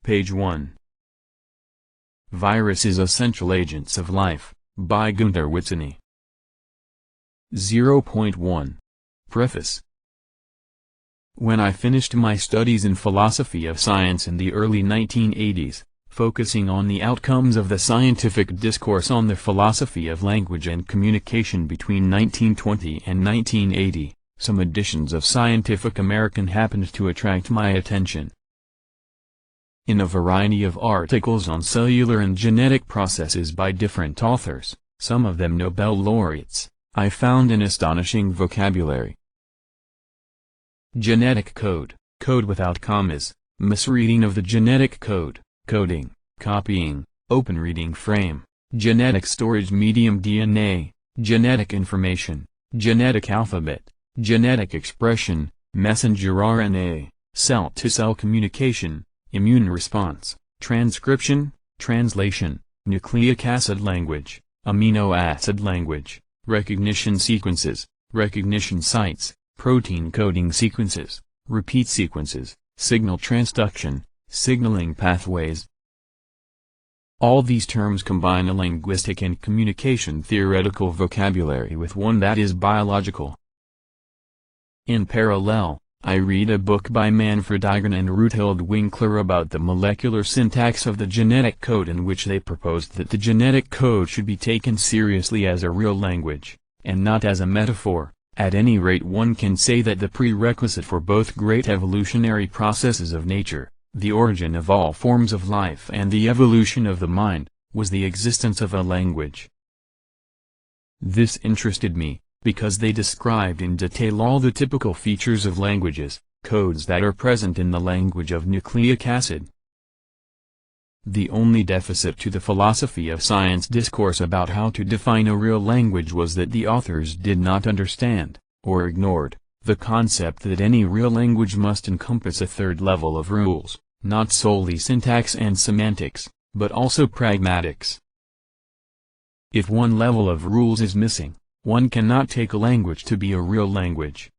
Page 1. Viruses Essential Agents of Life, by Günther Witzany. 0.1 Preface. When I finished my studies in philosophy of science in the early 1980s, focusing on the outcomes of the scientific discourse on the philosophy of language and communication between 1920 and 1980, some editions of Scientific American happened to attract my attention. In a variety of articles on cellular and genetic processes by different authors, some of them Nobel Laureates, I found an astonishing vocabulary. Genetic code, code without commas, misreading of the genetic code, coding, copying, open reading frame, genetic storage medium DNA, genetic information, genetic alphabet, genetic expression, messenger RNA, cell-to-cell communication, immune response, transcription, translation, nucleic acid language, amino acid language, recognition sequences, recognition sites, protein coding sequences, repeat sequences, signal transduction, signaling pathways. All these terms combine a linguistic and communication theoretical vocabulary with one that is biological. In parallel, I read a book by Manfred Eigen and Ruthild Winkler about the molecular syntax of the genetic code, in which they proposed that the genetic code should be taken seriously as a real language, and not as a metaphor. At any rate, one can say that the prerequisite for both great evolutionary processes of nature, the origin of all forms of life and the evolution of the mind, was the existence of a language. This interested me, because they described in detail all the typical features of languages, codes that are present in the language of nucleic acid. The only deficit to the philosophy of science discourse about how to define a real language was that the authors did not understand, or ignored, the concept that any real language must encompass a third level of rules, not solely syntax and semantics, but also pragmatics. If one level of rules is missing, one cannot take a language to be a real language.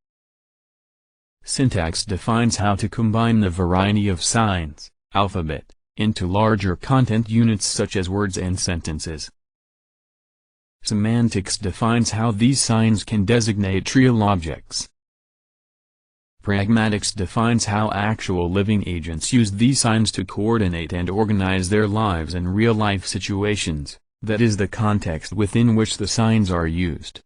Syntax defines how to combine the variety of signs, alphabet, into larger content units such as words and sentences. Semantics defines how these signs can designate real objects. Pragmatics defines how actual living agents use these signs to coordinate and organize their lives in real-life situations, that is the context within which the signs are used.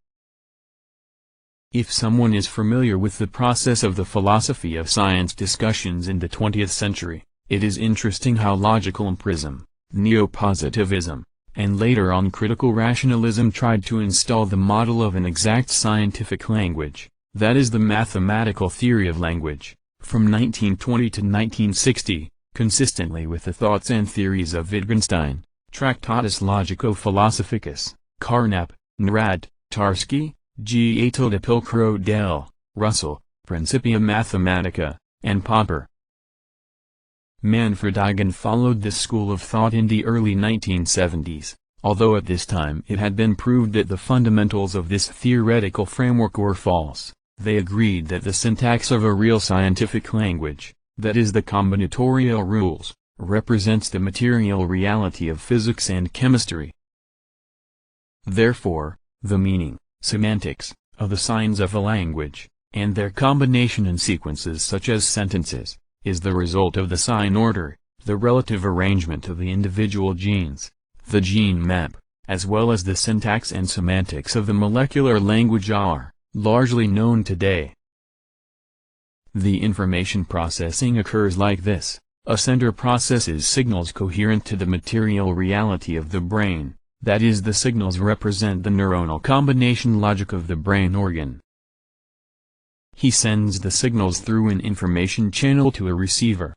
If someone is familiar with the process of the philosophy of science discussions in the 20th century, it is interesting how logical empirism, neo-positivism, and later on critical rationalism tried to install the model of an exact scientific language, that is the mathematical theory of language, from 1920 to 1960, consistently with the thoughts and theories of Wittgenstein, Tractatus Logico-Philosophicus, Carnap, Neurath, Tarski, G. del, Russell, Principia Mathematica, and Popper. Manfred Eigen followed this school of thought in the early 1970s, although at this time it had been proved that the fundamentals of this theoretical framework were false. They agreed that the syntax of a real scientific language, that is the combinatorial rules, represents the material reality of physics and chemistry. Therefore, the meaning, semantics, of the signs of a language, and their combination in sequences such as sentences, is the result of the sign order, the relative arrangement of the individual genes, the gene map, as well as the syntax and semantics of the molecular language are largely known today. The information processing occurs like this: a center processes signals coherent to the material reality of the brain, that is, the signals represent the neuronal combination logic of the brain organ. He sends the signals through an information channel to a receiver.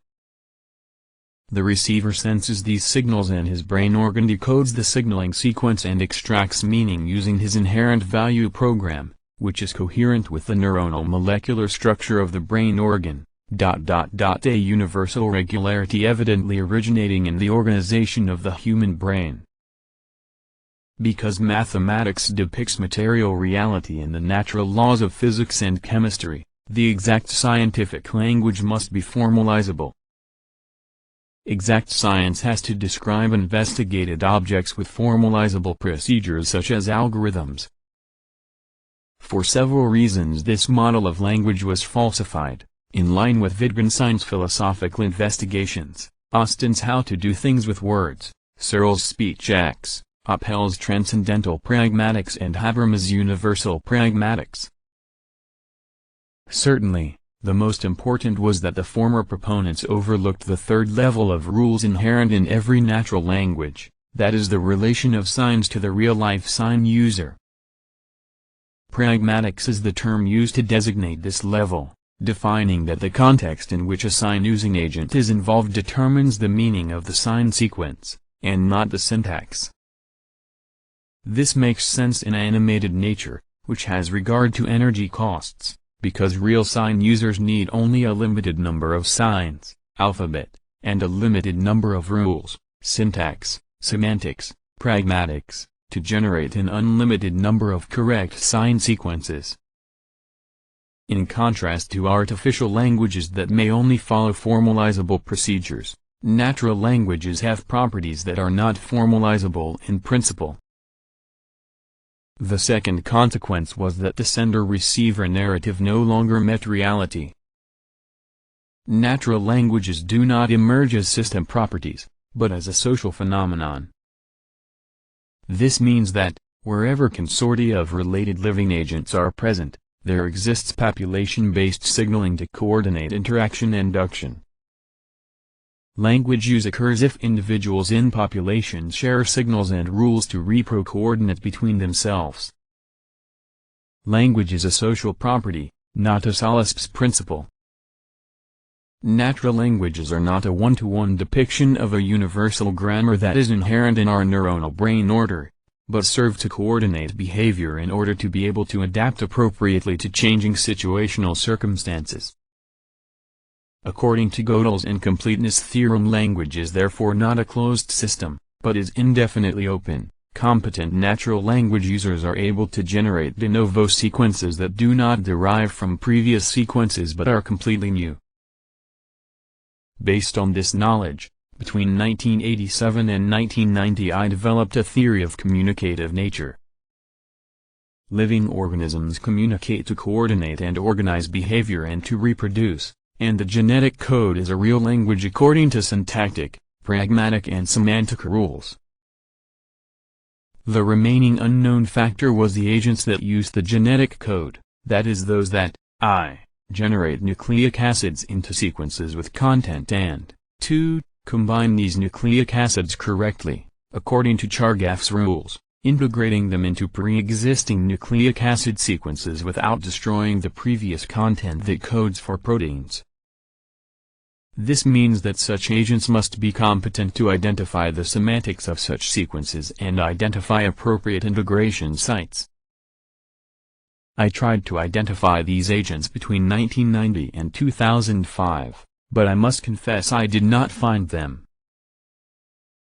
The receiver senses these signals and his brain organ decodes the signaling sequence and extracts meaning using his inherent value program, which is coherent with the neuronal molecular structure of the brain organ. A universal regularity evidently originating in the organization of the human brain. Because mathematics depicts material reality in the natural laws of physics and chemistry, the exact scientific language must be formalizable. Exact science has to describe investigated objects with formalizable procedures such as algorithms. For several reasons this model of language was falsified, in line with Wittgenstein's philosophical investigations. Austin's how to do things with words, Searle's speech acts, Appel's transcendental pragmatics and Habermas' universal pragmatics. Certainly, the most important was that the former proponents overlooked the third level of rules inherent in every natural language, that is the relation of signs to the real-life sign user. Pragmatics is the term used to designate this level, defining that the context in which a sign-using agent is involved determines the meaning of the sign sequence, and not the syntax. This makes sense in animated nature, which has regard to energy costs, because real sign users need only a limited number of signs, alphabet, and a limited number of rules, syntax, semantics, pragmatics, to generate an unlimited number of correct sign sequences. In contrast to artificial languages that may only follow formalizable procedures, natural languages have properties that are not formalizable in principle. The second consequence was that the sender-receiver narrative no longer met reality. Natural languages do not emerge as system properties, but as a social phenomenon. This means that, wherever consortia of related living agents are present, there exists population-based signaling to coordinate interaction and induction. Language use occurs if individuals in populations share signals and rules to repro-coordinate between themselves. Language is a social property, not a solipse principle. Natural languages are not a one-to-one depiction of a universal grammar that is inherent in our neuronal brain order, but serve to coordinate behavior in order to be able to adapt appropriately to changing situational circumstances. According to Gödel's incompleteness theorem, language is therefore not a closed system, but is indefinitely open. Competent natural language users are able to generate de novo sequences that do not derive from previous sequences but are completely new. Based on this knowledge, between 1987 and 1990 I developed a theory of communicative nature. Living organisms communicate to coordinate and organize behavior and to reproduce, and the genetic code is a real language according to syntactic, pragmatic and semantic rules. The remaining unknown factor was the agents that use the genetic code, that is those that, generate nucleic acids into sequences with content and, 2, combine these nucleic acids correctly, according to Chargaff's rules, integrating them into pre-existing nucleic acid sequences without destroying the previous content that codes for proteins. This means that such agents must be competent to identify the semantics of such sequences and identify appropriate integration sites. I tried to identify these agents between 1990 and 2005, but I must confess I did not find them.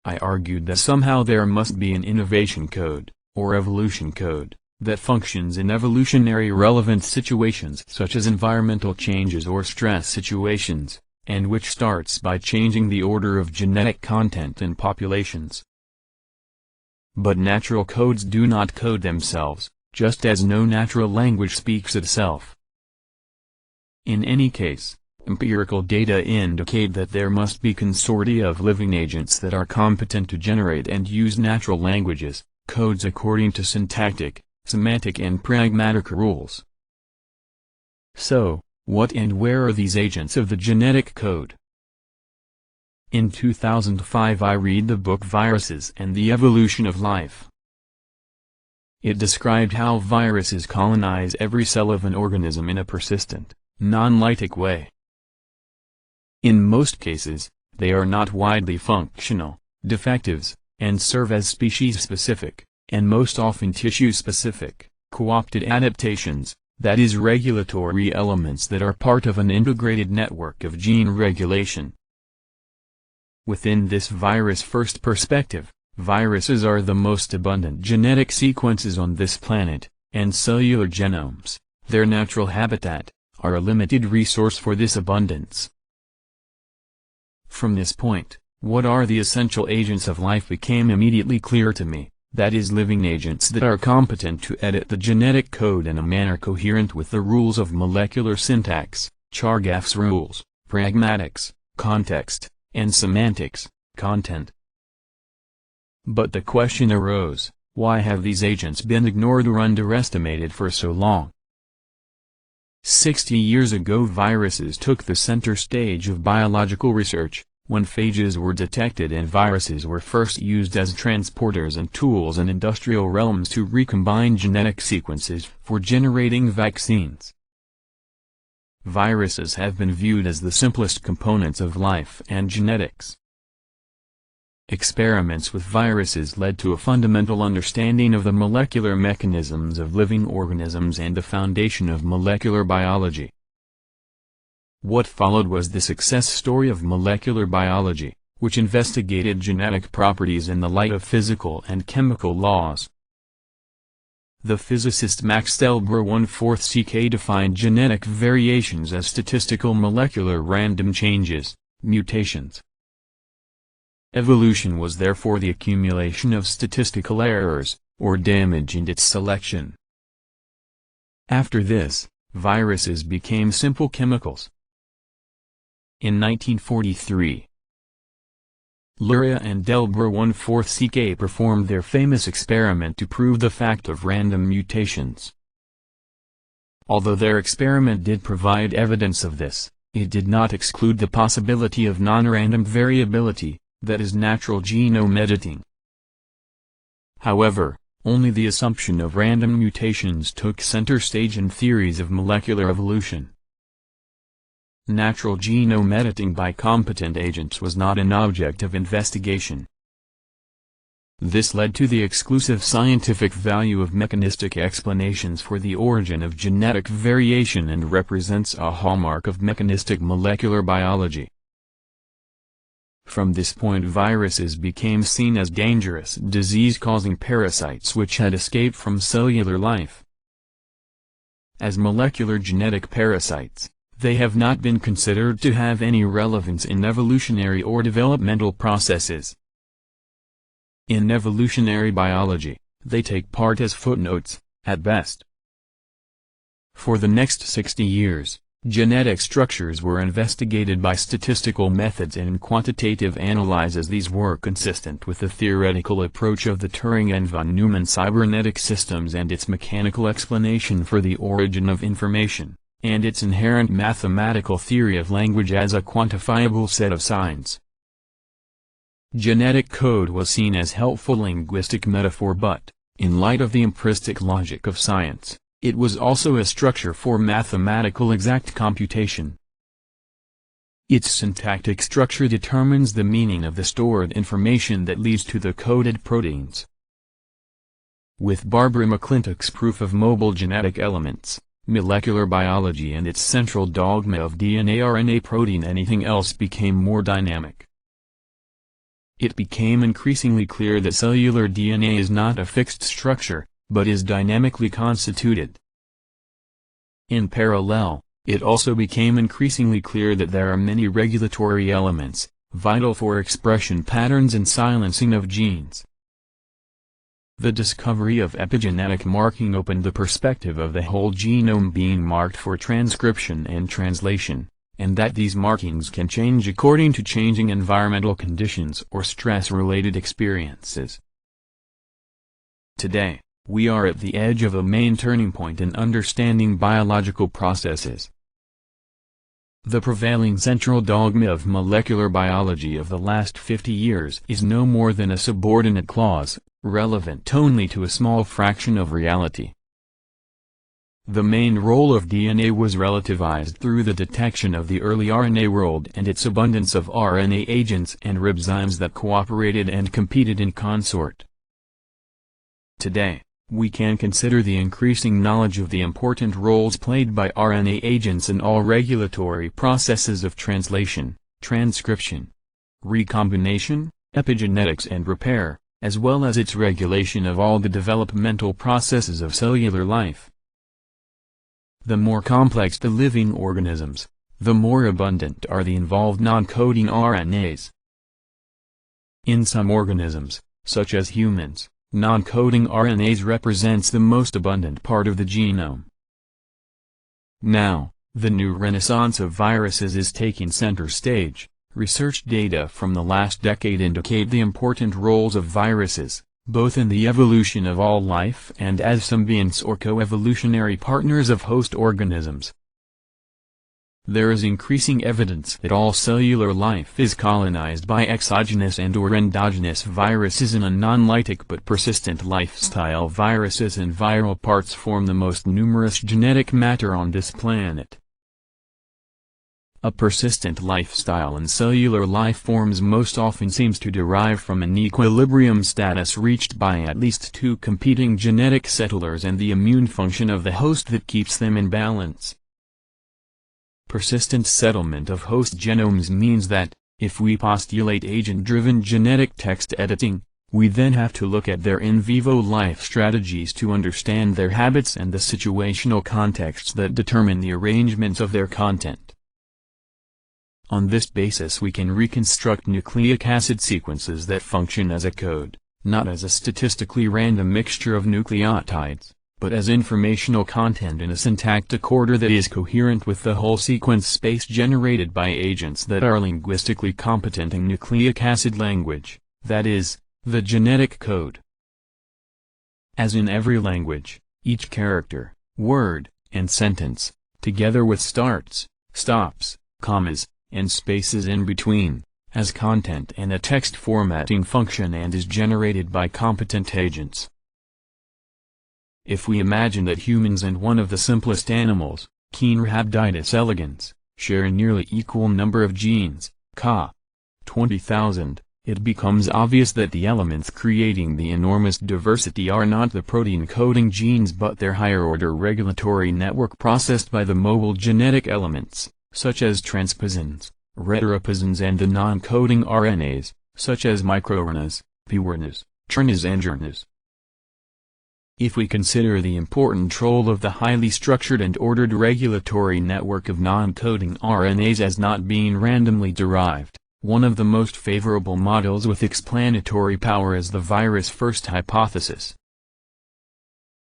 I argued that somehow there must be an innovation code, or evolution code, that functions in evolutionary relevant situations such as environmental changes or stress situations, and which starts by changing the order of genetic content in populations. But natural codes do not code themselves, just as no natural language speaks itself. In any case, empirical data indicate that there must be consortia of living agents that are competent to generate and use natural languages, codes according to syntactic, semantic and pragmatic rules. So, what and where are these agents of the genetic code? In 2005 I read the book Viruses and the Evolution of Life. It described how viruses colonize every cell of an organism in a persistent, non-lytic way. In most cases, they are not widely functional, defectives, and serve as species-specific, and most often tissue-specific, co-opted adaptations, that is regulatory elements that are part of an integrated network of gene regulation. Within this virus-first perspective, viruses are the most abundant genetic sequences on this planet, and cellular genomes, their natural habitat, are a limited resource for this abundance. From this point, What are the essential agents of life became immediately clear to me, that is living agents that are competent to edit the genetic code in a manner coherent with the rules of molecular syntax, Chargaff's rules, pragmatics, context, and semantics, content. But the question arose, why have these agents been ignored or underestimated for so long? 60 years ago viruses took the center stage of biological research, when phages were detected and viruses were first used as transporters and tools in industrial realms to recombine genetic sequences for generating vaccines. Viruses have been viewed as the simplest components of life and genetics. Experiments with viruses led to a fundamental understanding of the molecular mechanisms of living organisms and the foundation of molecular biology. What followed was the success story of molecular biology, which investigated genetic properties in the light of physical and chemical laws. The physicist Max Delbruck 1/4 CK defined genetic variations as statistical molecular random changes, mutations. Evolution was therefore the accumulation of statistical errors, or damage in its selection. After this, viruses became simple chemicals. In 1943, Luria and Delbruck 1/4 CK performed their famous experiment to prove the fact of random mutations. Although their experiment did provide evidence of this, it did not exclude the possibility of non-random variability, that is natural genome editing. However, only the assumption of random mutations took center stage in theories of molecular evolution. Natural genome editing by competent agents was not an object of investigation. This led to the exclusive scientific value of mechanistic explanations for the origin of genetic variation and represents a hallmark of mechanistic molecular biology. From this point viruses became seen as dangerous disease-causing parasites which had escaped from cellular life. As molecular genetic parasites, they have not been considered to have any relevance in evolutionary or developmental processes. In evolutionary biology, they take part as footnotes, at best. For the next 60 years, genetic structures were investigated by statistical methods and quantitative analyses. These were consistent with the theoretical approach of the Turing and von Neumann cybernetic systems and its mechanical explanation for the origin of information, and its inherent mathematical theory of language as a quantifiable set of signs. Genetic code was seen as helpful linguistic metaphor but, in light of the empristic logic of science, it was also a structure for mathematical exact computation. Its syntactic structure determines the meaning of the stored information that leads to the coded proteins. With Barbara McClintock's proof of mobile genetic elements, molecular biology and its central dogma of DNA RNA protein anything else became more dynamic. It became increasingly clear that cellular DNA is not a fixed structure, but is dynamically constituted. In parallel, it also became increasingly clear that there are many regulatory elements, vital for expression patterns and silencing of genes. The discovery of epigenetic marking opened the perspective of the whole genome being marked for transcription and translation, and that these markings can change according to changing environmental conditions or stress-related experiences. Today, we are at the edge of a main turning point in understanding biological processes. The prevailing central dogma of molecular biology of the last 50 years is no more than a subordinate clause, relevant only to a small fraction of reality. The main role of DNA was relativized through the detection of the early RNA world and its abundance of RNA agents and ribozymes that cooperated and competed in consort. Today, we can consider the increasing knowledge of the important roles played by RNA agents in all regulatory processes of translation, transcription, recombination, epigenetics and repair, as well as its regulation of all the developmental processes of cellular life. The more complex the living organisms, the more abundant are the involved non-coding RNAs. In some organisms, such as humans, non-coding RNAs represents the most abundant part of the genome. Now, the new renaissance of viruses is taking center stage. Research data from the last decade indicate the important roles of viruses, both in the evolution of all life and as symbionts or co-evolutionary partners of host organisms. There is increasing evidence that all cellular life is colonized by exogenous and/or endogenous viruses, and a non-lytic but persistent lifestyle viruses and viral parts form the most numerous genetic matter on this planet. A persistent lifestyle in cellular life forms most often seems to derive from an equilibrium status reached by at least two competing genetic settlers and the immune function of the host that keeps them in balance. Persistent settlement of host genomes means that, if we postulate agent-driven genetic text editing, we then have to look at their in vivo life strategies to understand their habits and the situational contexts that determine the arrangements of their content. On this basis we can reconstruct nucleic acid sequences that function as a code, not as a statistically random mixture of nucleotides, but as informational content in a syntactic order that is coherent with the whole sequence space generated by agents that are linguistically competent in nucleic acid language, that is, the genetic code. As in every language, each character, word, and sentence, together with starts, stops, commas, and spaces in between, has content and a text formatting function and is generated by competent agents. If we imagine that humans and one of the simplest animals, Caenorhabditis elegans, share a nearly equal number of genes, ca. 20,000, it becomes obvious that the elements creating the enormous diversity are not the protein-coding genes but their higher-order regulatory network processed by the mobile genetic elements, such as transposons, retroposons, and the non-coding RNAs, such as microRNAs, pRNAs, tRNAs and rNAs. If we consider the important role of the highly structured and ordered regulatory network of non-coding RNAs as not being randomly derived, one of the most favorable models with explanatory power is the virus-first hypothesis.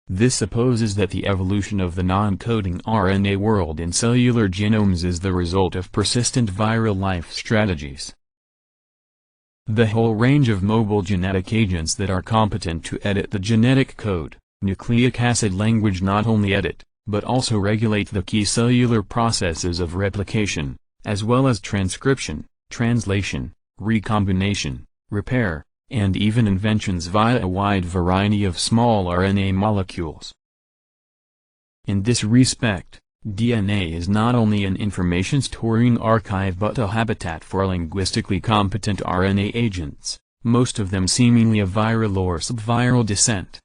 This supposes that the evolution of the non-coding RNA world in cellular genomes is the result of persistent viral life strategies. The whole range of mobile genetic agents that are competent to edit the genetic code, nucleic acid language not only edit, but also regulate the key cellular processes of replication, as well as transcription, translation, recombination, repair, and even inventions via a wide variety of small RNA molecules. In this respect, DNA is not only an information-storing archive but a habitat for linguistically competent RNA agents, most of them seemingly of viral or subviral descent.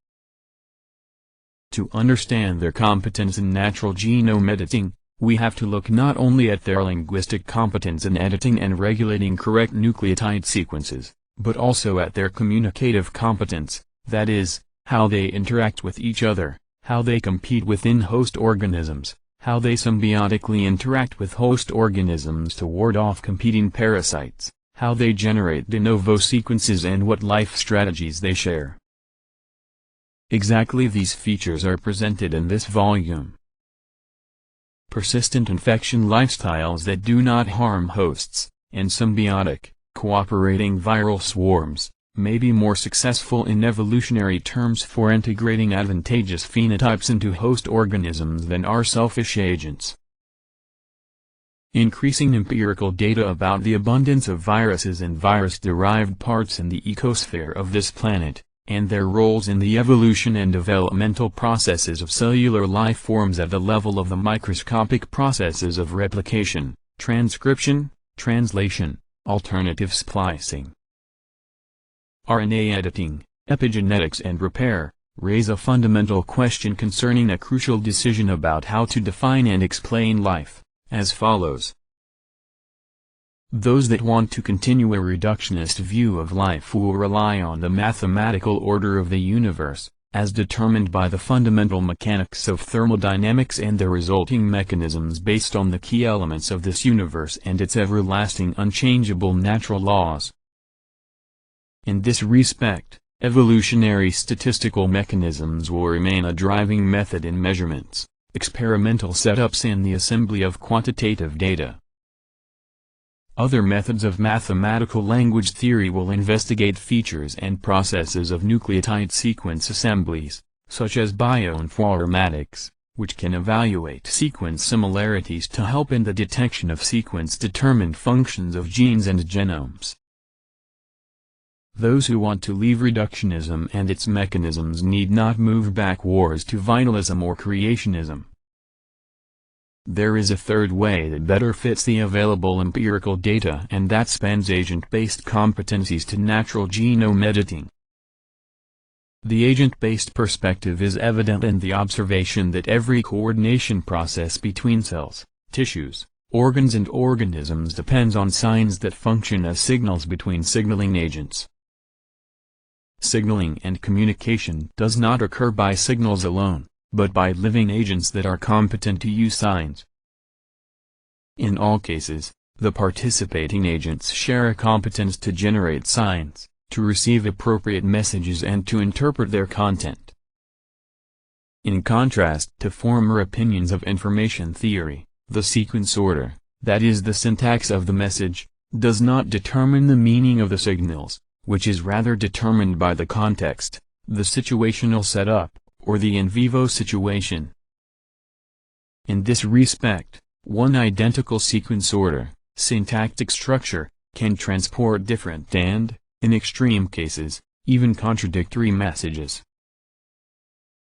To understand their competence in natural genome editing, we have to look not only at their linguistic competence in editing and regulating correct nucleotide sequences, but also at their communicative competence, that is, how they interact with each other, how they compete within host organisms, how they symbiotically interact with host organisms to ward off competing parasites, how they generate de novo sequences, and what life strategies they share. Exactly these features are presented in this volume. Persistent infection lifestyles that do not harm hosts, and symbiotic, cooperating viral swarms, may be more successful in evolutionary terms for integrating advantageous phenotypes into host organisms than are selfish agents. Increasing empirical data about the abundance of viruses and virus-derived parts in the ecosphere of this planet, and their roles in the evolution and developmental processes of cellular life forms at the level of the microscopic processes of replication, transcription, translation, alternative splicing, RNA editing, epigenetics and repair, raise a fundamental question concerning a crucial decision about how to define and explain life, as follows. Those that want to continue a reductionist view of life will rely on the mathematical order of the universe, as determined by the fundamental mechanics of thermodynamics and the resulting mechanisms based on the key elements of this universe and its everlasting unchangeable natural laws. In this respect, evolutionary statistical mechanisms will remain a driving method in measurements, experimental setups and the assembly of quantitative data. Other methods of mathematical language theory will investigate features and processes of nucleotide sequence assemblies, such as bioinformatics, which can evaluate sequence similarities to help in the detection of sequence-determined functions of genes and genomes. Those who want to leave reductionism and its mechanisms need not move backwards to vitalism or creationism. There is a third way that better fits the available empirical data, and that spans agent-based competencies to natural genome editing. The agent-based perspective is evident in the observation that every coordination process between cells, tissues, organs and organisms depends on signs that function as signals between signaling agents. Signaling and communication does not occur by signals alone, but by living agents that are competent to use signs. In all cases, the participating agents share a competence to generate signs, to receive appropriate messages and to interpret their content. In contrast to former opinions of information theory, the sequence order, that is the syntax of the message, does not determine the meaning of the signals, which is rather determined by the context, the situational setup, or the in vivo situation. In this respect, one identical sequence order, syntactic structure, can transport different and, in extreme cases, even contradictory messages.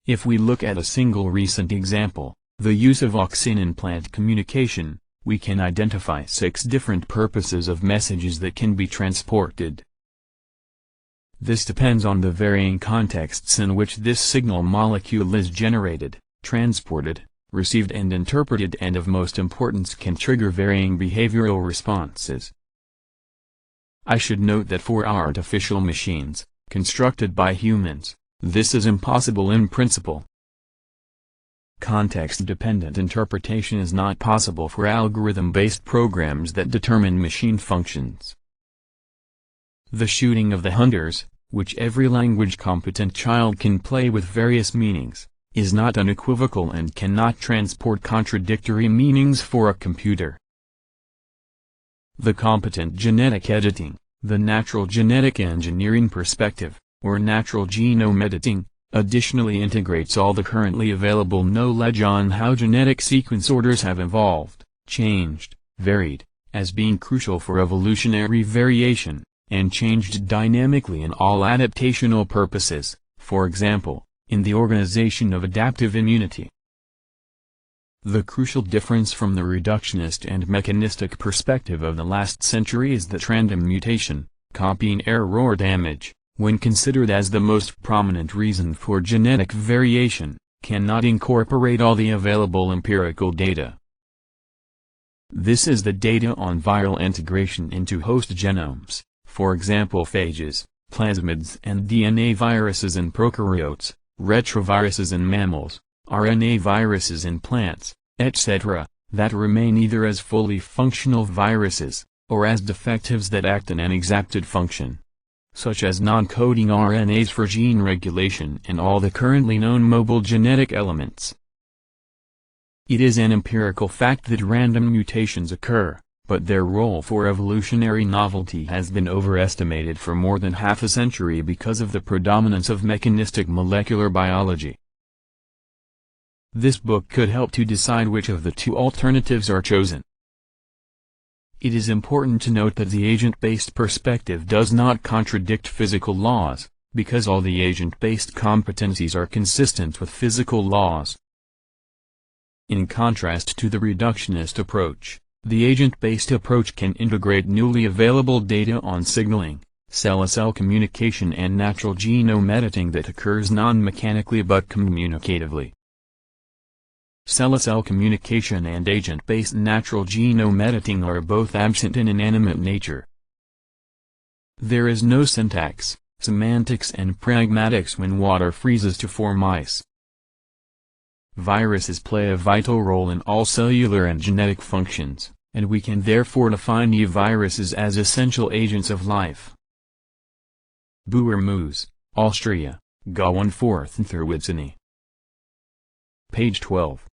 If we look at a single recent example, the use of auxin in plant communication, we can identify 6 different purposes of messages that can be transported. This depends on the varying contexts in which this signal molecule is generated, transported, received and interpreted, and of most importance can trigger varying behavioral responses. I should note that for artificial machines, constructed by humans, this is impossible in principle. Context-dependent interpretation is not possible for algorithm-based programs that determine machine functions. The shooting of the hunters, which every language-competent child can play with various meanings, is not unequivocal and cannot transport contradictory meanings for a computer. The competent genetic editing, the natural genetic engineering perspective, or natural genome editing, additionally integrates all the currently available knowledge on how genetic sequence orders have evolved, changed, varied, as being crucial for evolutionary variation, and changed dynamically in all adaptational purposes, for example, in the organization of adaptive immunity. The crucial difference from the reductionist and mechanistic perspective of the last century is that random mutation, copying error or damage, when considered as the most prominent reason for genetic variation, cannot incorporate all the available empirical data. This is the data on viral integration into host genomes, for example phages, plasmids and DNA viruses in prokaryotes, retroviruses in mammals, RNA viruses in plants, etc., that remain either as fully functional viruses, or as defectives that act in an exacted function, such as non-coding RNAs for gene regulation and all the currently known mobile genetic elements. It is an empirical fact that random mutations occur, but their role for evolutionary novelty has been overestimated for more than half a century because of the predominance of mechanistic molecular biology. This book could help to decide which of the two alternatives are chosen. It is important to note that the agent-based perspective does not contradict physical laws, because all the agent-based competencies are consistent with physical laws. In contrast to the reductionist approach, the agent-based approach can integrate newly available data on signaling, cell-to-cell communication and natural genome editing that occurs non-mechanically but communicatively. Cell-to-cell communication and agent-based natural genome editing are both absent in inanimate nature. There is no syntax, semantics and pragmatics when water freezes to form ice. Viruses play a vital role in all cellular and genetic functions, and we can therefore define viruses as essential agents of life. Buermoos, Austria, Ga 1/4 through Witzany. Page 12.